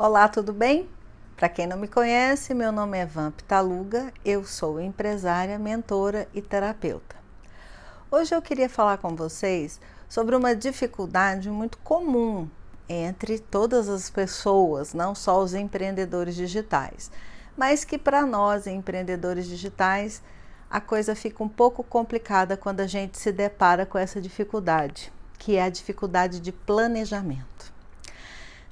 Olá, tudo bem? Para quem não me conhece, meu nome é Van Pitaluga, eu sou empresária, mentora e terapeuta. Hoje eu queria falar com vocês sobre uma dificuldade muito comum entre todas as pessoas, não só os empreendedores digitais, mas que para nós, empreendedores digitais, a coisa fica um pouco complicada quando a gente se depara com essa dificuldade, que é a dificuldade de planejamento.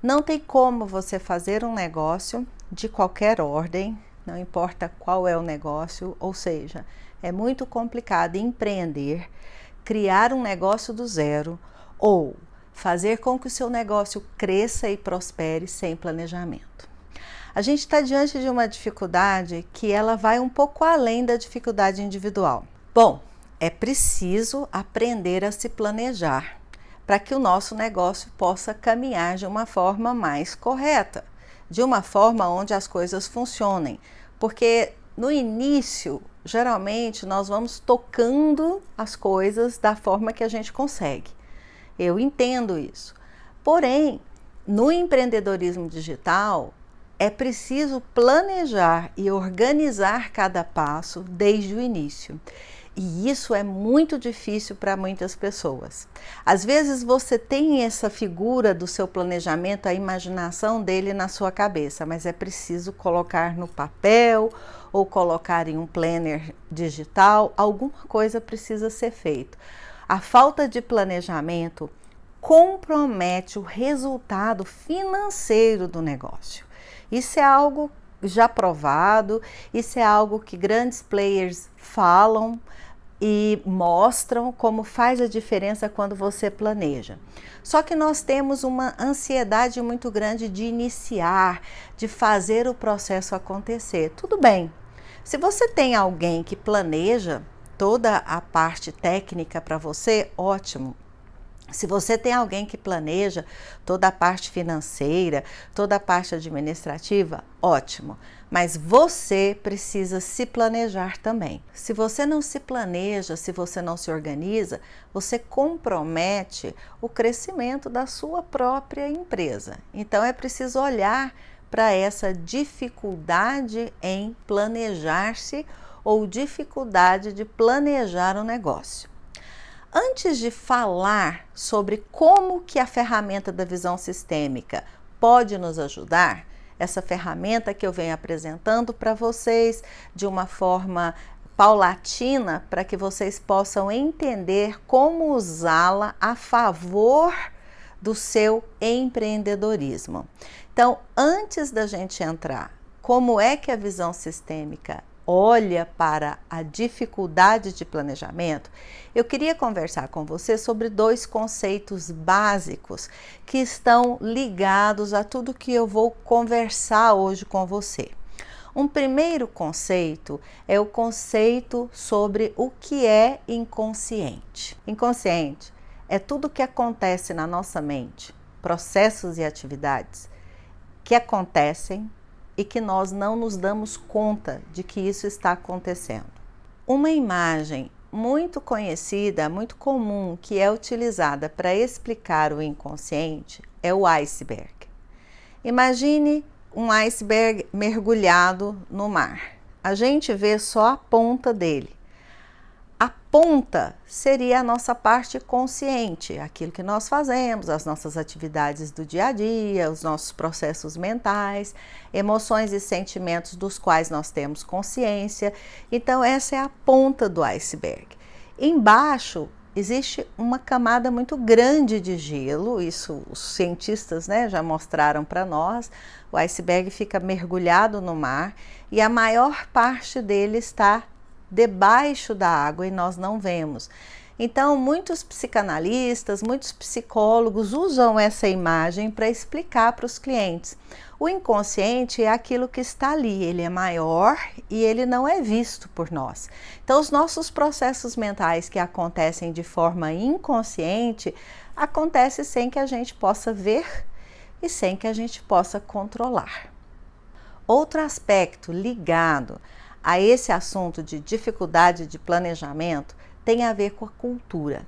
Não tem como você fazer um negócio de qualquer ordem, não importa qual é o negócio, ou seja, é muito complicado empreender, criar um negócio do zero ou fazer com que o seu negócio cresça e prospere sem planejamento. A gente está diante de uma dificuldade que ela vai um pouco além da dificuldade individual. Bom, é preciso aprender a se planejar para que o nosso negócio possa caminhar de uma forma mais correta, de uma forma onde as coisas funcionem, porque no início, geralmente, nós vamos tocando as coisas da forma que a gente consegue. Eu entendo isso. Porém, no empreendedorismo digital, é preciso planejar e organizar cada passo desde o início. E isso é muito difícil para muitas pessoas. Às vezes você tem essa figura do seu planejamento, a imaginação dele na sua cabeça, mas é preciso colocar no papel ou colocar em um planner digital, alguma coisa precisa ser feita. A falta de planejamento compromete o resultado financeiro do negócio. Isso é algo já provado, isso é algo que grandes players falam e mostram como faz a diferença quando você planeja. Só que nós temos uma ansiedade muito grande de iniciar, de fazer o processo acontecer. Tudo bem, se você tem alguém que planeja toda a parte técnica para você, ótimo. Se você tem alguém que planeja toda a parte financeira, toda a parte administrativa, ótimo. Mas você precisa se planejar também. Se você não se planeja, se você não se organiza, você compromete o crescimento da sua própria empresa. Então é preciso olhar para essa dificuldade em planejar-se ou dificuldade de planejar o negócio. Antes de falar sobre como que a ferramenta da visão sistêmica pode nos ajudar, essa ferramenta que eu venho apresentando para vocês de uma forma paulatina, para que vocês possam entender como usá-la a favor do seu empreendedorismo. Então, antes da gente entrar, como é que a visão sistêmica olha para a dificuldade de planejamento, eu queria conversar com você sobre dois conceitos básicos que estão ligados a tudo que eu vou conversar hoje com você. Um primeiro conceito é o conceito sobre o que é inconsciente. Inconsciente é tudo que acontece na nossa mente, processos e atividades que acontecem e que nós não nos damos conta de que isso está acontecendo. Uma imagem muito conhecida, muito comum, que é utilizada para explicar o inconsciente é o iceberg. Imagine um iceberg mergulhado no mar. A gente vê só a ponta dele. A ponta seria a nossa parte consciente, aquilo que nós fazemos, as nossas atividades do dia a dia, os nossos processos mentais, emoções e sentimentos dos quais nós temos consciência. Então, essa é a ponta do iceberg. Embaixo existe uma camada muito grande de gelo, isso os cientistas, já mostraram para nós. O iceberg fica mergulhado no mar e a maior parte dele está debaixo da água e nós não vemos. Então, muitos psicanalistas, muitos psicólogos usam essa imagem para explicar para os clientes. O inconsciente é aquilo que está ali, ele é maior e ele não é visto por nós. Então, os nossos processos mentais que acontecem de forma inconsciente, acontecem sem que a gente possa ver e sem que a gente possa controlar. Outro aspecto ligado a esse assunto de dificuldade de planejamento tem a ver com a cultura.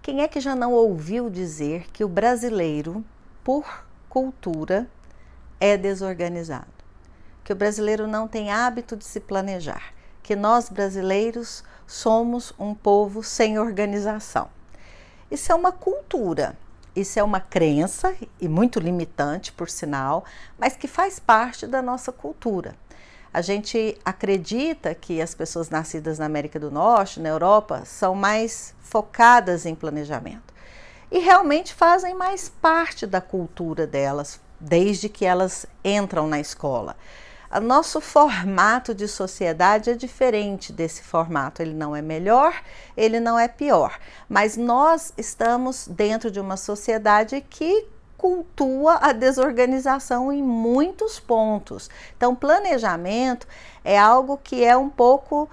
Quem é que já não ouviu dizer que o brasileiro, por cultura, é desorganizado, que o brasileiro não tem hábito de se planejar, que nós brasileiros somos um povo sem organização. Isso é uma cultura, isso é uma crença, e muito limitante, por sinal, mas que faz parte da nossa cultura. A gente acredita que as pessoas nascidas na América do Norte, na Europa, são mais focadas em planejamento. E realmente fazem mais parte da cultura delas, desde que elas entram na escola. O nosso formato de sociedade é diferente desse formato. Ele não é melhor, ele não é pior. Mas nós estamos dentro de uma sociedade que cultua a desorganização em muitos pontos. Então, planejamento é algo que é um pouco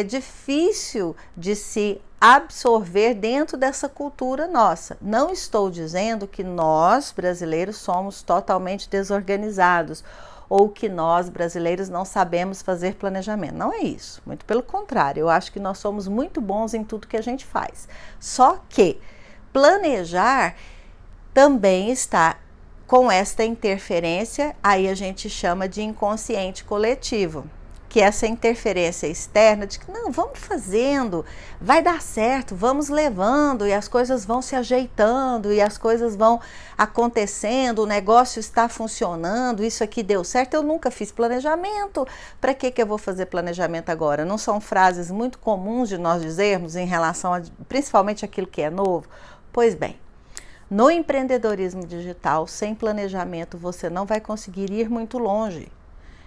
difícil de se absorver dentro dessa cultura nossa. Não estou dizendo que nós, brasileiros, somos totalmente desorganizados ou que nós, brasileiros, não sabemos fazer planejamento. Não é isso. Muito pelo contrário, eu acho que nós somos muito bons em tudo que a gente faz. Só que planejar também está com esta interferência, aí a gente chama de inconsciente coletivo, que essa interferência externa de que não, vamos fazendo, vai dar certo, vamos levando e as coisas vão se ajeitando e as coisas vão acontecendo, o negócio está funcionando, isso aqui deu certo, eu nunca fiz planejamento, para que eu vou fazer planejamento agora? Não são frases muito comuns de nós dizermos em relação a principalmente aquilo que é novo? Pois bem, no empreendedorismo digital, sem planejamento, você não vai conseguir ir muito longe.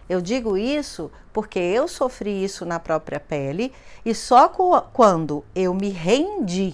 Eu digo isso porque eu sofri isso na própria pele e só quando eu me rendi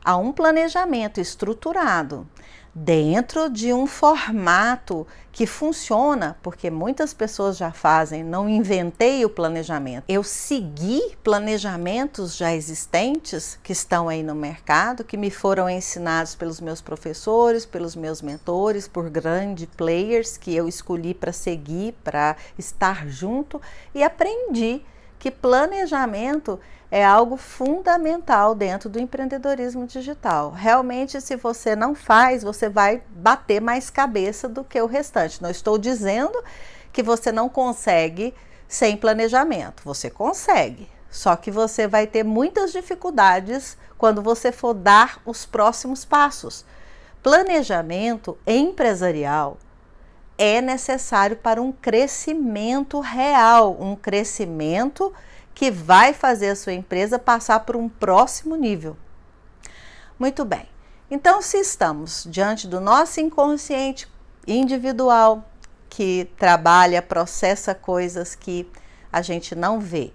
a um planejamento estruturado dentro de um formato que funciona, porque muitas pessoas já fazem, não inventei o planejamento. Eu segui planejamentos já existentes que estão aí no mercado, que me foram ensinados pelos meus professores, pelos meus mentores, por grandes players que eu escolhi para seguir, para estar junto, e aprendi que planejamento é algo fundamental dentro do empreendedorismo digital. Realmente, se você não faz, você vai bater mais cabeça do que o restante. Não estou dizendo que você não consegue sem planejamento. Você consegue, só que você vai ter muitas dificuldades quando você for dar os próximos passos. Planejamento empresarial é necessário para um crescimento real, um crescimento que vai fazer a sua empresa passar por um próximo nível. Muito bem, então se estamos diante do nosso inconsciente individual, que trabalha, processa coisas que a gente não vê,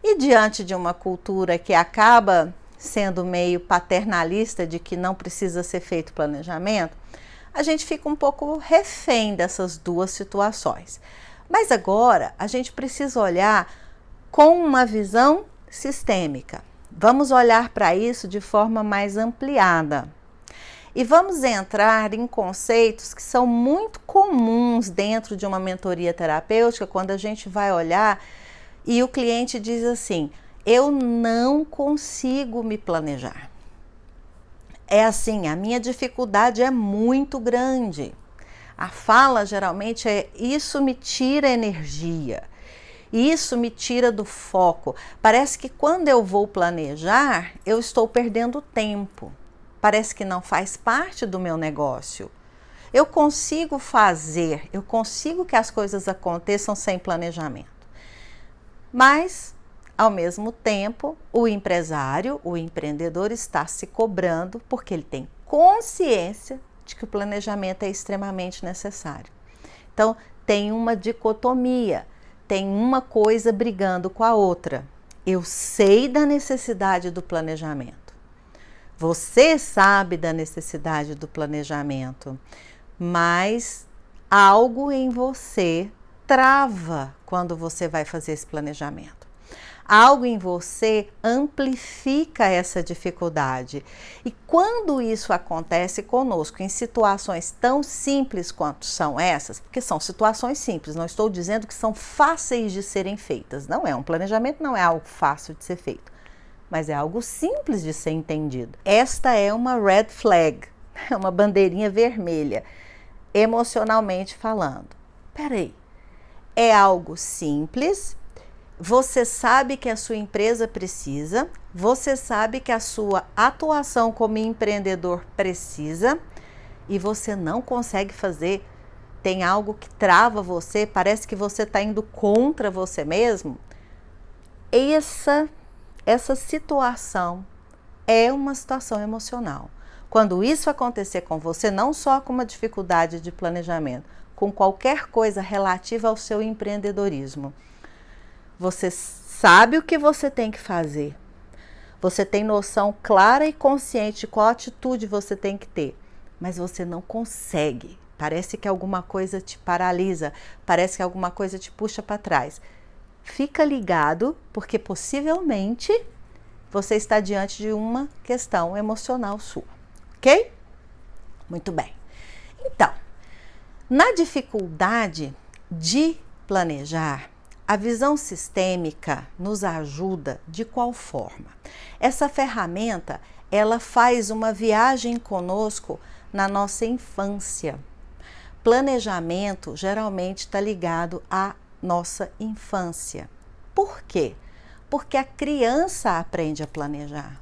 e diante de uma cultura que acaba sendo meio paternalista de que não precisa ser feito planejamento, a gente fica um pouco refém dessas duas situações. Mas agora a gente precisa olhar com uma visão sistêmica. Vamos olhar para isso de forma mais ampliada. E vamos entrar em conceitos que são muito comuns dentro de uma mentoria terapêutica, quando a gente vai olhar e o cliente diz assim: eu não consigo me planejar. É assim, a minha dificuldade é muito grande. A fala geralmente é: isso me tira energia, isso me tira do foco. Parece que quando eu vou planejar, eu estou perdendo tempo. Parece que não faz parte do meu negócio. Eu consigo fazer, eu consigo que as coisas aconteçam sem planejamento. Mas, ao mesmo tempo, o empresário, o empreendedor está se cobrando porque ele tem consciência de que o planejamento é extremamente necessário. Então, tem uma dicotomia, tem uma coisa brigando com a outra. Eu sei da necessidade do planejamento. Você sabe da necessidade do planejamento, mas algo em você trava quando você vai fazer esse planejamento. Algo em você amplifica essa dificuldade. E quando isso acontece conosco, em situações tão simples quanto são essas, porque são situações simples, não estou dizendo que são fáceis de serem feitas, não é, um planejamento não é algo fácil de ser feito, mas é algo simples de ser entendido. Esta é uma red flag, uma bandeirinha vermelha, emocionalmente falando. Peraí, é algo simples, você sabe que a sua empresa precisa, você sabe que a sua atuação como empreendedor precisa e você não consegue fazer. Tem algo que trava você, parece que você está indo contra você mesmo. Essa situação é uma situação emocional. Quando isso acontecer com você, não só com uma dificuldade de planejamento, com qualquer coisa relativa ao seu empreendedorismo, você sabe o que você tem que fazer, você tem noção clara e consciente de qual atitude você tem que ter, mas você não consegue. Parece que alguma coisa te paralisa, parece que alguma coisa te puxa para trás. Fica ligado, porque possivelmente você está diante de uma questão emocional sua, ok? Muito bem. Então, na dificuldade de planejar, a visão sistêmica nos ajuda de qual forma? Essa ferramenta, ela faz uma viagem conosco na nossa infância. Planejamento geralmente está ligado à nossa infância. Por quê? Porque a criança aprende a planejar.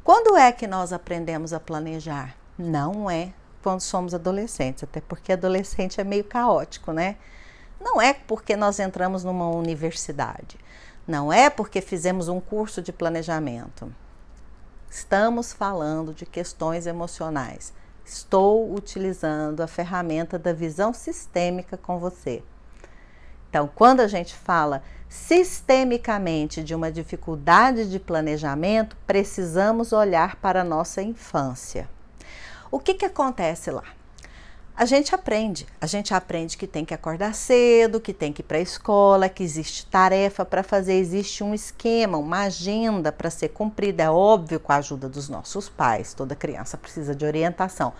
Quando é que nós aprendemos a planejar? Não é quando somos adolescentes, até porque adolescente é meio caótico, né? Não é porque nós entramos numa universidade, não é porque fizemos um curso de planejamento. Estamos falando de questões emocionais. Estou utilizando a ferramenta da visão sistêmica com você. Então, quando a gente fala sistemicamente de uma dificuldade de planejamento, precisamos olhar para a nossa infância. O que acontece lá? A gente aprende que tem que acordar cedo, que tem que ir para a escola, que existe tarefa para fazer, existe um esquema, uma agenda para ser cumprida, é óbvio, com a ajuda dos nossos pais, toda criança precisa de orientação.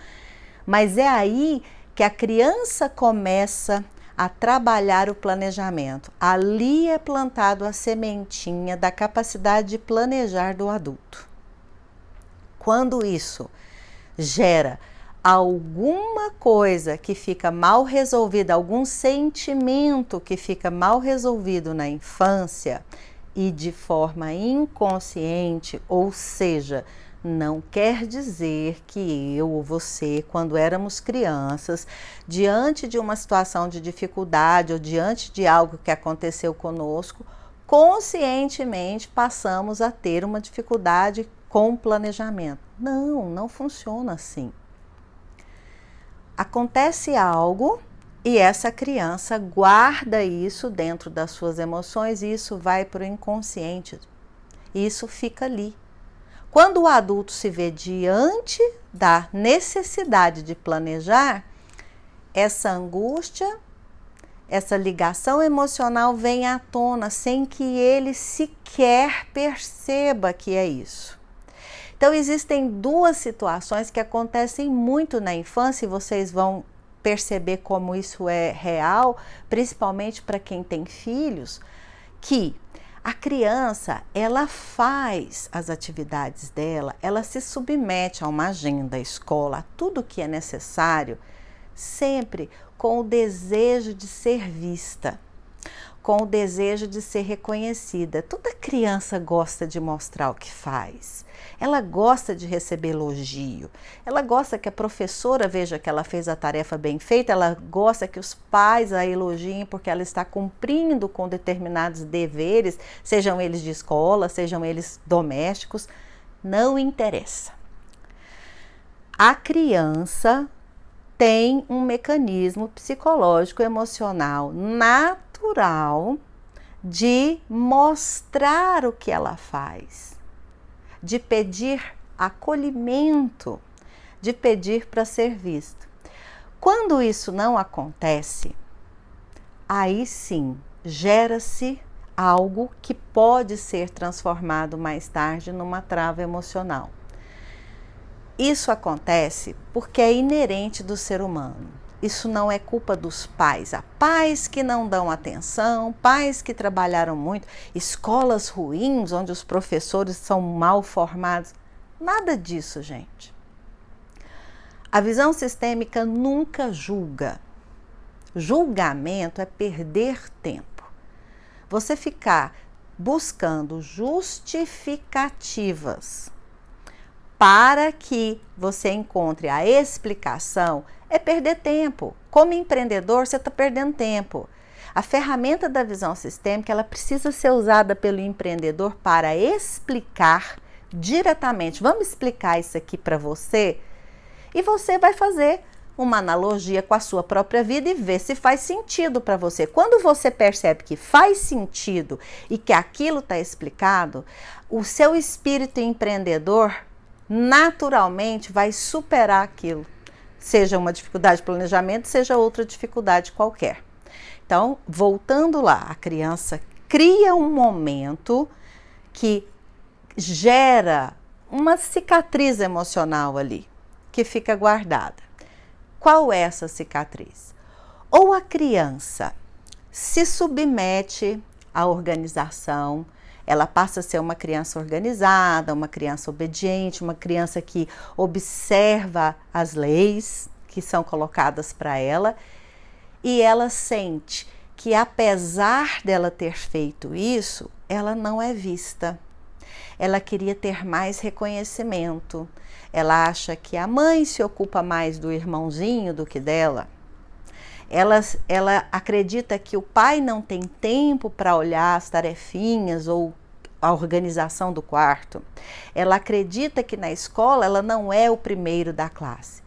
Mas é aí que a criança começa a trabalhar o planejamento. Ali é plantado a sementinha da capacidade de planejar do adulto. Quando isso gera alguma coisa que fica mal resolvida, algum sentimento que fica mal resolvido na infância e de forma inconsciente, ou seja, não quer dizer que eu ou você, quando éramos crianças, diante de uma situação de dificuldade ou diante de algo que aconteceu conosco, conscientemente passamos a ter uma dificuldade com o planejamento. Não funciona assim. Acontece algo e essa criança guarda isso dentro das suas emoções e isso vai para o inconsciente. E isso fica ali. Quando o adulto se vê diante da necessidade de planejar, essa angústia, essa ligação emocional vem à tona sem que ele sequer perceba que é isso. Então, existem duas situações que acontecem muito na infância e vocês vão perceber como isso é real, principalmente para quem tem filhos, que a criança, ela faz as atividades dela, ela se submete a uma agenda, escola, a tudo que é necessário, sempre com o desejo de ser vista, com o desejo de ser reconhecida. Toda criança gosta de mostrar o que faz. Ela gosta de receber elogio, ela gosta que a professora veja que ela fez a tarefa bem feita, ela gosta que os pais a elogiem porque ela está cumprindo com determinados deveres, sejam eles de escola, sejam eles domésticos, não interessa. A criança tem um mecanismo psicológico, emocional, natural de mostrar o que ela faz, de pedir acolhimento, de pedir para ser visto. Quando isso não acontece, aí sim gera-se algo que pode ser transformado mais tarde numa trava emocional. Isso acontece porque é inerente do ser humano. Isso não é culpa dos pais. Há pais que não dão atenção, pais que trabalharam muito, escolas ruins onde os professores são mal formados. Nada disso, gente. A visão sistêmica nunca julga. Julgamento é perder tempo. Você ficar buscando justificativas para que você encontre a explicação é perder tempo. Como empreendedor, você está perdendo tempo. A ferramenta da visão sistêmica, ela precisa ser usada pelo empreendedor para explicar diretamente. Vamos explicar isso aqui para você? E você vai fazer uma analogia com a sua própria vida e ver se faz sentido para você. Quando você percebe que faz sentido e que aquilo está explicado, o seu espírito empreendedor naturalmente vai superar aquilo. Seja uma dificuldade de planejamento, seja outra dificuldade qualquer. Então, voltando lá, a criança cria um momento que gera uma cicatriz emocional ali, que fica guardada. Qual é essa cicatriz? Ou a criança se submete à organização, ela passa a ser uma criança organizada, uma criança obediente, uma criança que observa as leis que são colocadas para ela, e ela sente que, apesar dela ter feito isso, ela não é vista. Ela queria ter mais reconhecimento. Ela acha que a mãe se ocupa mais do irmãozinho do que dela. Ela acredita que o pai não tem tempo para olhar as tarefinhas ou a organização do quarto. Ela acredita que na escola ela não é o primeiro da classe.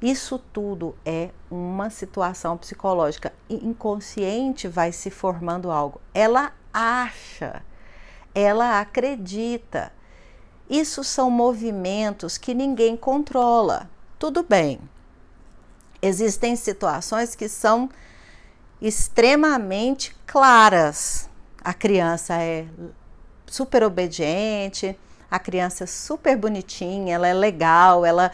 Isso tudo é uma situação psicológica. Inconsciente vai se formando algo. Ela acha, ela acredita. Isso são movimentos que ninguém controla. Tudo bem. Existem situações que são extremamente claras. A criança é super obediente, a criança é super bonitinha, ela é legal, ela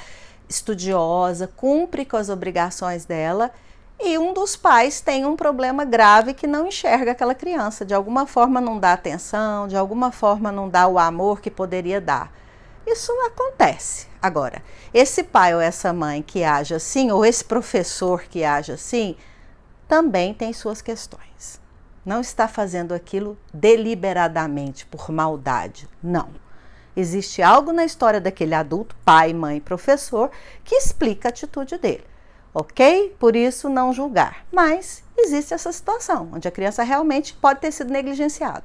estudiosa, cumpre com as obrigações dela, e um dos pais tem um problema grave que não enxerga aquela criança, de alguma forma não dá atenção, de alguma forma não dá o amor que poderia dar. Isso acontece. Agora, esse pai ou essa mãe que age assim, ou esse professor que age assim, também tem suas questões. Não está fazendo aquilo deliberadamente, por maldade, não. Existe algo na história daquele adulto, pai, mãe, professor, que explica a atitude dele, ok? Por isso, não julgar. Mas existe essa situação, onde a criança realmente pode ter sido negligenciada.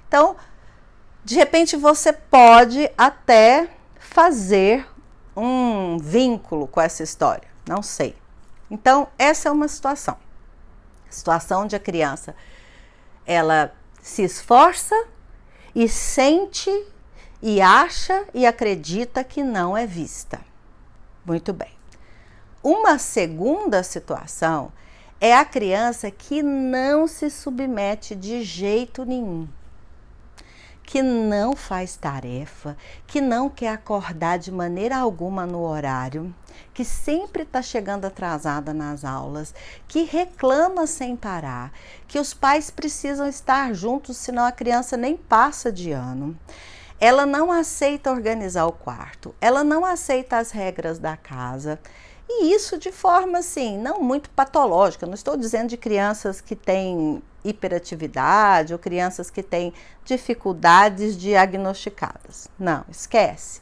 Então, de repente, você pode até fazer um vínculo com essa história, não sei. Então, essa é uma situação. Situação onde a criança, ela se esforça e sente e acha e acredita que não é vista. Muito bem. Uma segunda situação é a criança que não se submete de jeito nenhum, que não faz tarefa, que não quer acordar de maneira alguma no horário, que sempre está chegando atrasada nas aulas, que reclama sem parar, que os pais precisam estar juntos, senão a criança nem passa de ano. Ela não aceita organizar o quarto, ela não aceita as regras da casa, e isso de forma assim, não muito patológica. Não estou dizendo de crianças que têm hiperatividade ou crianças que têm dificuldades diagnosticadas. Não, esquece.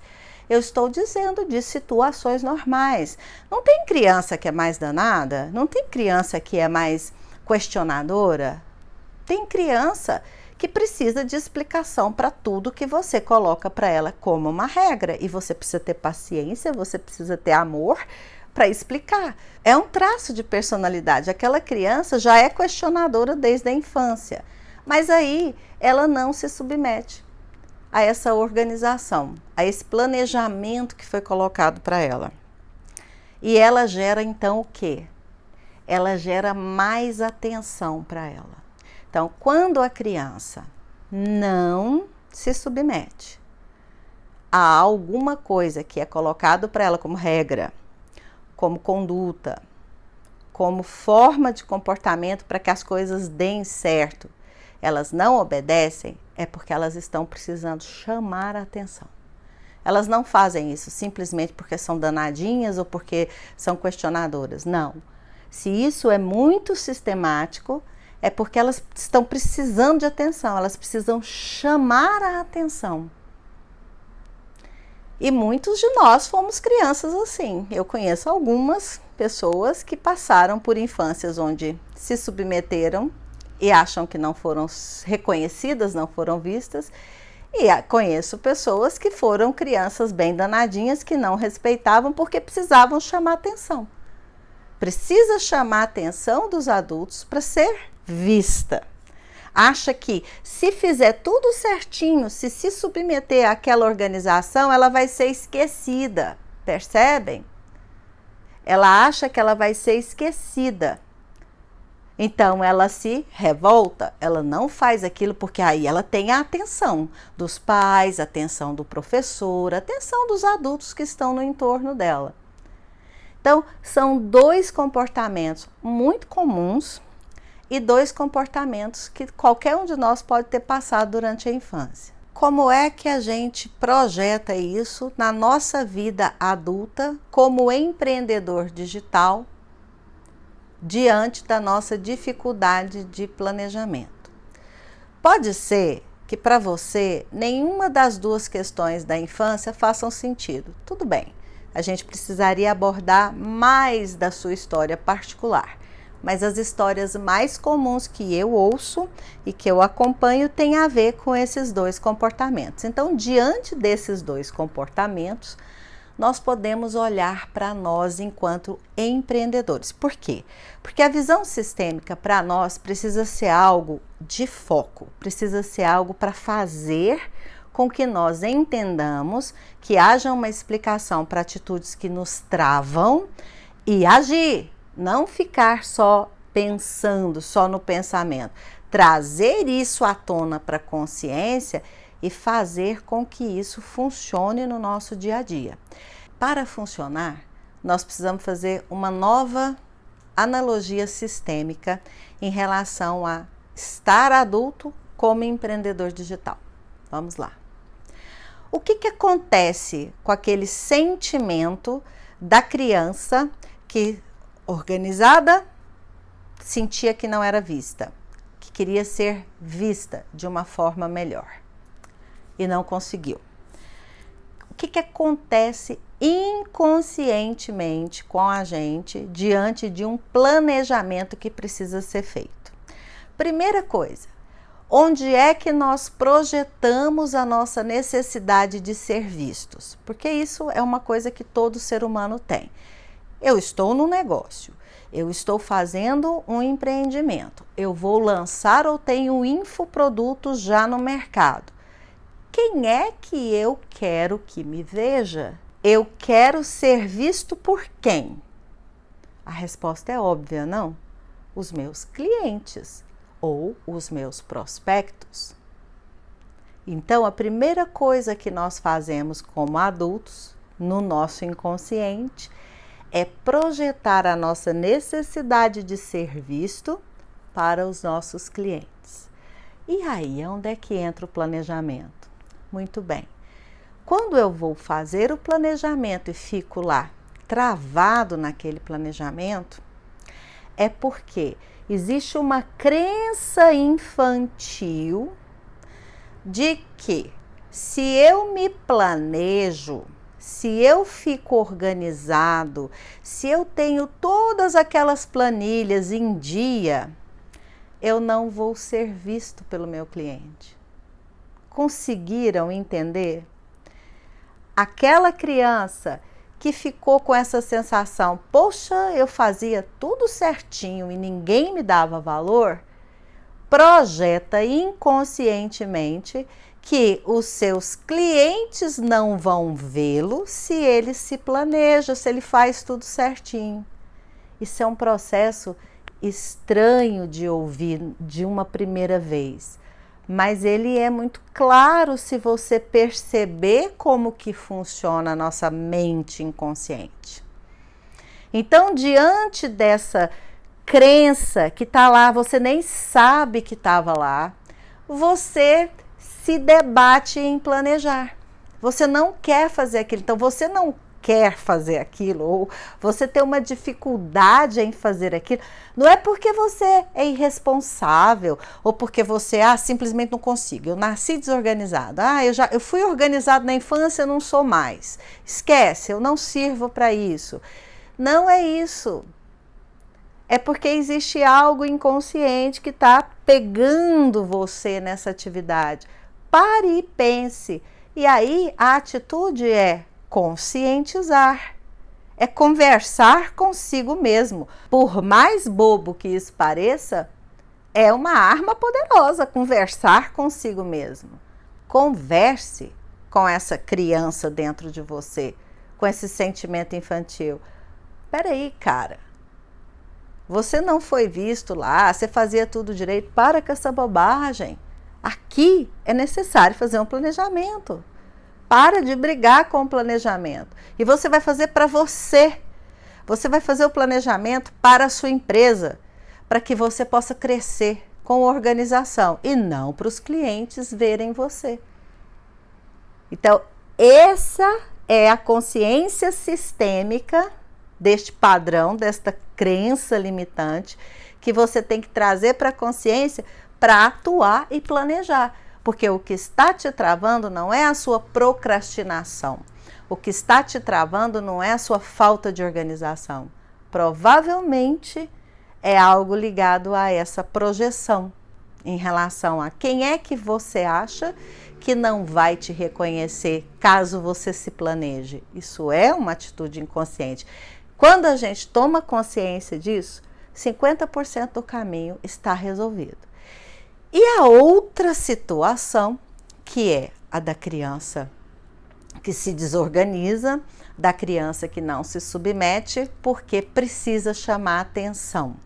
Eu estou dizendo de situações normais. Não tem criança que é mais danada? Não tem criança que é mais questionadora? Tem criança que precisa de explicação para tudo que você coloca para ela como uma regra. E você precisa ter paciência, você precisa ter amor para explicar. É um traço de personalidade. Aquela criança já é questionadora desde a infância, mas aí ela não se submete a essa organização, a esse planejamento que foi colocado para ela. E ela gera então o quê? Ela gera mais atenção para ela. Então, quando a criança não se submete a alguma coisa que é colocado para ela como regra, como conduta, como forma de comportamento para que as coisas deem certo, elas não obedecem, é porque elas estão precisando chamar a atenção. Elas não fazem isso simplesmente porque são danadinhas ou porque são questionadoras, não. Se isso é muito sistemático, é porque elas estão precisando de atenção, elas precisam chamar a atenção. E muitos de nós fomos crianças assim. Eu conheço algumas pessoas que passaram por infâncias onde se submeteram e acham que não foram reconhecidas, não foram vistas. E conheço pessoas que foram crianças bem danadinhas que não respeitavam porque precisavam chamar atenção. Precisa chamar a atenção dos adultos para ser vista. Acha que se fizer tudo certinho, se submeter àquela organização, ela vai ser esquecida. Percebem? Ela acha que ela vai ser esquecida. Então ela se revolta, ela não faz aquilo porque aí ela tem a atenção dos pais, a atenção do professor, a atenção dos adultos que estão no entorno dela. Então, são dois comportamentos muito comuns e dois comportamentos que qualquer um de nós pode ter passado durante a infância. Como é que a gente projeta isso na nossa vida adulta como empreendedor digital diante da nossa dificuldade de planejamento? Pode ser que para você nenhuma das duas questões da infância façam sentido. Tudo bem, a gente precisaria abordar mais da sua história particular. Mas as histórias mais comuns que eu ouço e que eu acompanho têm a ver com esses dois comportamentos. Então, diante desses dois comportamentos, nós podemos olhar para nós enquanto empreendedores. Por quê? Porque a visão sistêmica para nós precisa ser algo de foco, precisa ser algo para fazer com que nós entendamos que haja uma explicação para atitudes que nos travam e agir. Não ficar só pensando, só no pensamento. Trazer isso à tona para a consciência e fazer com que isso funcione no nosso dia a dia. Para funcionar, nós precisamos fazer uma nova analogia sistêmica em relação a estar adulto como empreendedor digital. Vamos lá. O que acontece com aquele sentimento da criança que organizada, sentia que não era vista, que queria ser vista de uma forma melhor e não conseguiu? O que acontece inconscientemente com a gente diante de um planejamento que precisa ser feito? Primeira coisa, onde é que nós projetamos a nossa necessidade de ser vistos? Porque isso é uma coisa que todo ser humano tem. Eu estou no negócio, eu estou fazendo um empreendimento, eu vou lançar ou tenho infoprodutos já no mercado. Quem é que eu quero que me veja? Eu quero ser visto por quem? A resposta é óbvia, não? Os meus clientes ou os meus prospectos. Então, a primeira coisa que nós fazemos como adultos, no nosso inconsciente, é projetar a nossa necessidade de ser visto para os nossos clientes. E aí, onde é que entra o planejamento? Muito bem. Quando eu vou fazer o planejamento e fico lá travado naquele planejamento, é porque existe uma crença infantil de que se eu me planejo, se eu fico organizado, se eu tenho todas aquelas planilhas em dia, eu não vou ser visto pelo meu cliente. Conseguiram entender? Aquela criança que ficou com essa sensação, poxa, eu fazia tudo certinho e ninguém me dava valor, projeta inconscientemente que os seus clientes não vão vê-lo se ele se planeja, se ele faz tudo certinho. Isso é um processo estranho de ouvir de uma primeira vez, mas ele é muito claro se você perceber como que funciona a nossa mente inconsciente. Então, diante dessa crença que está lá, você nem sabe que estava lá, você se debate em planejar. Você não quer fazer aquilo, então você não quer fazer aquilo, ou você tem uma dificuldade em fazer aquilo, não é porque você é irresponsável, ou porque você simplesmente não consigo, eu nasci desorganizado, eu fui organizado na infância, eu não sou mais, esquece, eu não sirvo para isso. Não é isso. É porque existe algo inconsciente que está pegando você nessa atividade. Pare e pense. E aí a atitude é conscientizar. É conversar consigo mesmo. Por mais bobo que isso pareça, é uma arma poderosa conversar consigo mesmo. Converse com essa criança dentro de você, com esse sentimento infantil. Peraí, cara. Você não foi visto lá, você fazia tudo direito. Para com essa bobagem. Aqui é necessário fazer um planejamento. Para de brigar com o planejamento. E você vai fazer para você. Você vai fazer o planejamento para a sua empresa, para que você possa crescer com organização e não para os clientes verem você. Então, essa é a consciência sistêmica deste padrão, desta crença limitante, que você tem que trazer para a consciência para atuar e planejar. Porque o que está te travando não é a sua procrastinação. O que está te travando não é a sua falta de organização. Provavelmente é algo ligado a essa projeção em relação a quem é que você acha que não vai te reconhecer caso você se planeje. Isso é uma atitude inconsciente. Quando a gente toma consciência disso, 50% do caminho está resolvido. E a outra situação, que é a da criança que se desorganiza, da criança que não se submete porque precisa chamar atenção.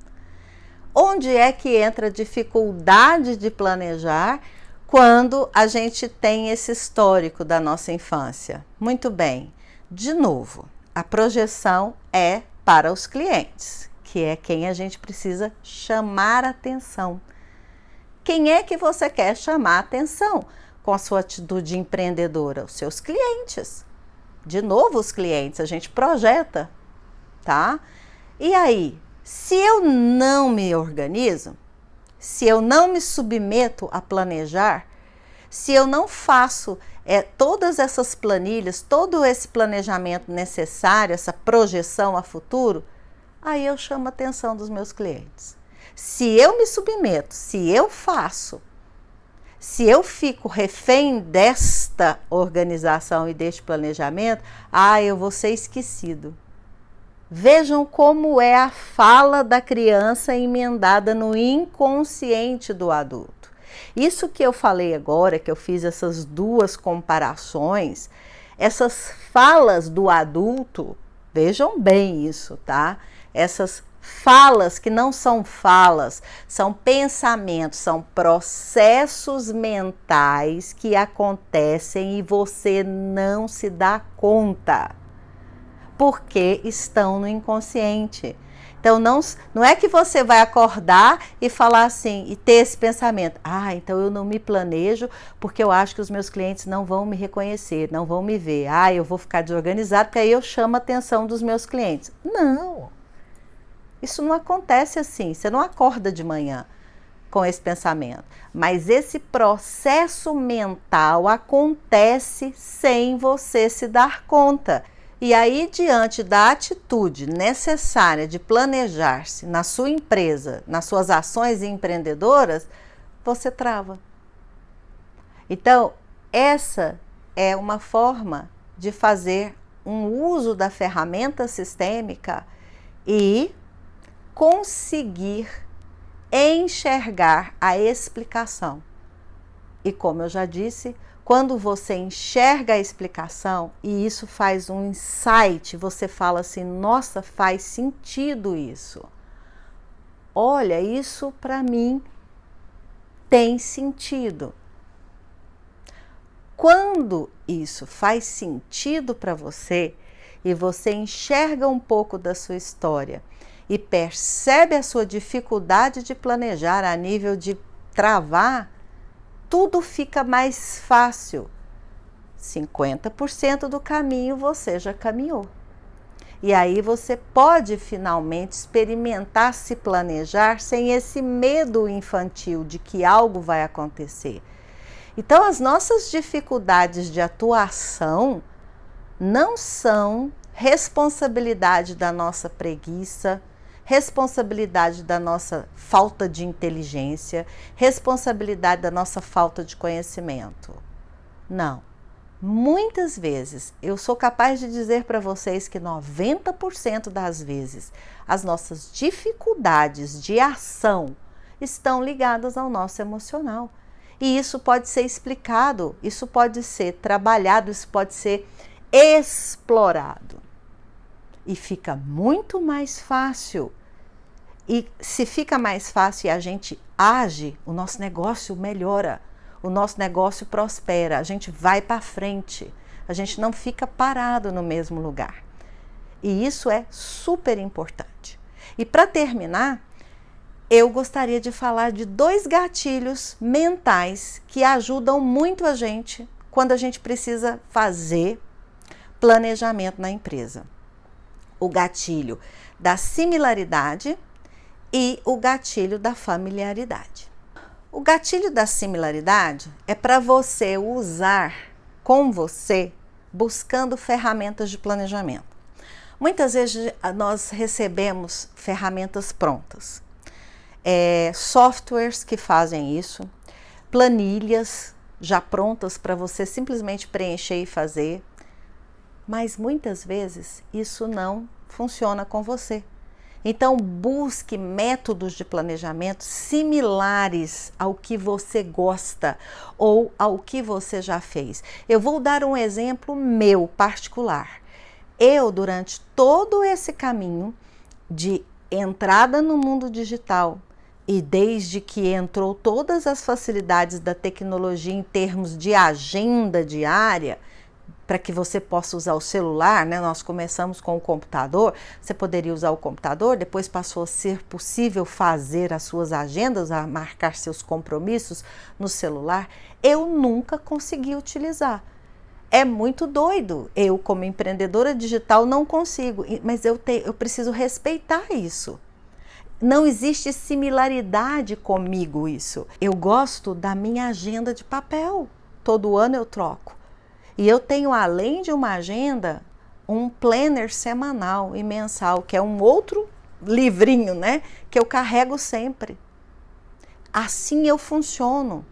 Onde é que entra a dificuldade de planejar quando a gente tem esse histórico da nossa infância? Muito bem, de novo, a projeção é para os clientes, que é quem a gente precisa chamar atenção. Quem é que você quer chamar atenção com a sua atitude empreendedora? Os seus clientes. De novo, os clientes, a gente projeta, tá? E aí, se eu não me organizo, se eu não me submeto a planejar, se eu não faço todas essas planilhas, todo esse planejamento necessário, essa projeção a futuro, aí eu chamo a atenção dos meus clientes. Se eu me submeto, se eu faço, se eu fico refém desta organização e deste planejamento, eu vou ser esquecido. Vejam como é a fala da criança emendada no inconsciente do adulto. Isso que eu falei agora, que eu fiz essas duas comparações, essas falas do adulto, vejam bem isso, tá? Essas falas que não são falas, são pensamentos, são processos mentais que acontecem e você não se dá conta, porque estão no inconsciente. Então não é que você vai acordar e falar assim, e ter esse pensamento, então eu não me planejo porque eu acho que os meus clientes não vão me reconhecer, não vão me ver, eu vou ficar desorganizado porque aí eu chamo a atenção dos meus clientes. Não! Isso não acontece assim, você não acorda de manhã com esse pensamento, mas esse processo mental acontece sem você se dar conta. E aí, diante da atitude necessária de planejar-se na sua empresa, nas suas ações empreendedoras, você trava. Então, essa é uma forma de fazer um uso da ferramenta sistêmica e conseguir enxergar a explicação. E como eu já disse, quando você enxerga a explicação e isso faz um insight, você fala assim, nossa, faz sentido isso. Olha, isso para mim tem sentido. Quando isso faz sentido para você e você enxerga um pouco da sua história e percebe a sua dificuldade de planejar a nível de travar, tudo fica mais fácil. 50% do caminho você já caminhou. E aí você pode finalmente experimentar se planejar sem esse medo infantil de que algo vai acontecer. Então, as nossas dificuldades de atuação não são responsabilidade da nossa preguiça, responsabilidade da nossa falta de inteligência, responsabilidade da nossa falta de conhecimento. Não. Muitas vezes, eu sou capaz de dizer para vocês que 90% das vezes, as nossas dificuldades de ação estão ligadas ao nosso emocional. E isso pode ser explicado, isso pode ser trabalhado, isso pode ser explorado. E fica muito mais fácil. E se fica mais fácil e a gente age, o nosso negócio melhora. O nosso negócio prospera, a gente vai para frente, a gente não fica parado no mesmo lugar. E isso é super importante. E para terminar, eu gostaria de falar de 2 gatilhos mentais que ajudam muito a gente quando a gente precisa fazer planejamento na empresa. O gatilho da similaridade e o gatilho da familiaridade. O gatilho da similaridade é para você usar com você, buscando ferramentas de planejamento. Muitas vezes nós recebemos ferramentas prontas, softwares que fazem isso, planilhas já prontas para você simplesmente preencher e fazer, mas muitas vezes isso não funciona com você. Então, busque métodos de planejamento similares ao que você gosta ou ao que você já fez. Eu vou dar um exemplo meu particular. Eu, durante todo esse caminho de entrada no mundo digital e desde que entrou todas as facilidades da tecnologia em termos de agenda diária, para que você possa usar o celular, né? Nós começamos com o computador, você poderia usar o computador, depois passou a ser possível fazer as suas agendas, a marcar seus compromissos no celular. Eu nunca consegui utilizar. É muito doido. Eu, como empreendedora digital, não consigo, mas eu preciso respeitar isso. Não existe similaridade comigo isso. Eu gosto da minha agenda de papel. Todo ano eu troco. E eu tenho, além de uma agenda, um planner semanal e mensal, que é um outro livrinho, né? Que eu carrego sempre. Assim eu funciono.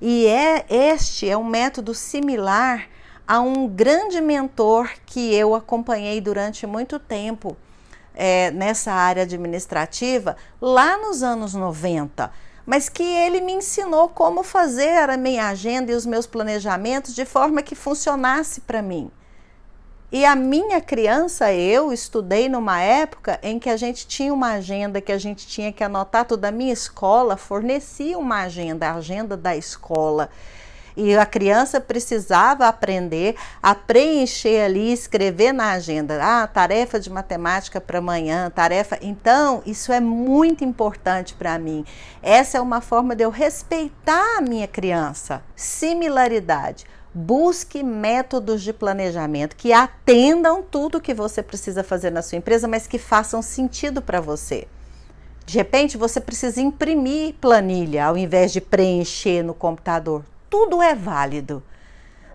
E este é um método similar a um grande mentor que eu acompanhei durante muito tempo nessa área administrativa, lá nos anos 90. Mas que ele me ensinou como fazer a minha agenda e os meus planejamentos de forma que funcionasse para mim. E a minha criança, eu estudei numa época em que a gente tinha uma agenda, que a gente tinha que anotar tudo. A minha escola fornecia uma agenda, a agenda da escola. E a criança precisava aprender a preencher ali, escrever na agenda. Tarefa de matemática para amanhã, tarefa... Então, isso é muito importante para mim. Essa é uma forma de eu respeitar a minha criança. Similaridade. Busque métodos de planejamento que atendam tudo que você precisa fazer na sua empresa, mas que façam sentido para você. De repente, você precisa imprimir planilha ao invés de preencher no computador. Tudo é válido,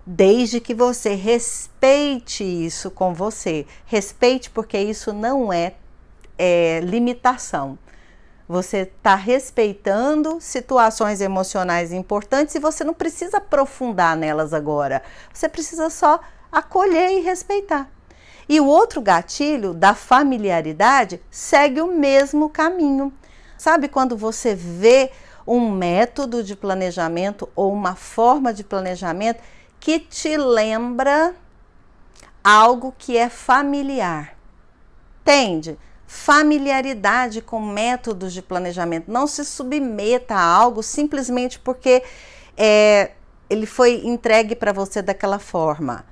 desde que você respeite isso com você. Respeite, porque isso não é limitação. Você está respeitando situações emocionais importantes e você não precisa aprofundar nelas agora. Você precisa só acolher e respeitar. E o outro gatilho da familiaridade segue o mesmo caminho. Sabe quando você vê um método de planejamento ou uma forma de planejamento que te lembra algo que é familiar? Entende? Familiaridade com métodos de planejamento. Não se submeta a algo simplesmente porque ele foi entregue para você daquela forma.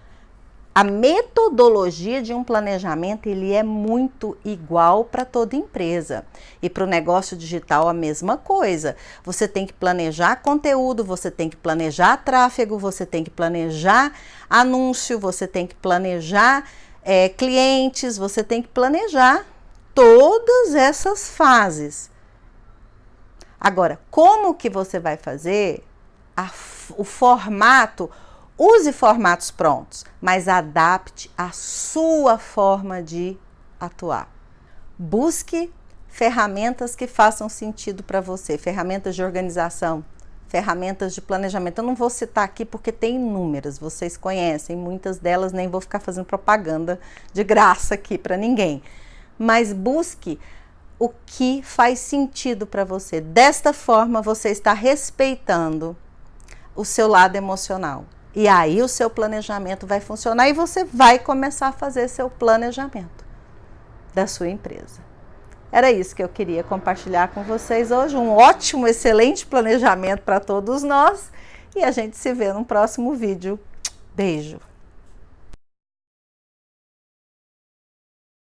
A metodologia de um planejamento, ele é muito igual para toda empresa. E para o negócio digital a mesma coisa. Você tem que planejar conteúdo, você tem que planejar tráfego, você tem que planejar anúncio, você tem que planejar clientes, você tem que planejar todas essas fases. Agora, como que você vai fazer? O formato, use formatos prontos, mas adapte a sua forma de atuar. Busque ferramentas que façam sentido para você, ferramentas de organização, ferramentas de planejamento. Eu não vou citar aqui porque tem inúmeras, vocês conhecem, muitas delas, nem vou ficar fazendo propaganda de graça aqui para ninguém. Mas busque o que faz sentido para você. Desta forma, você está respeitando o seu lado emocional. E aí o seu planejamento vai funcionar e você vai começar a fazer seu planejamento da sua empresa. Era isso que eu queria compartilhar com vocês hoje. Um ótimo, excelente planejamento para todos nós. E a gente se vê no próximo vídeo. Beijo!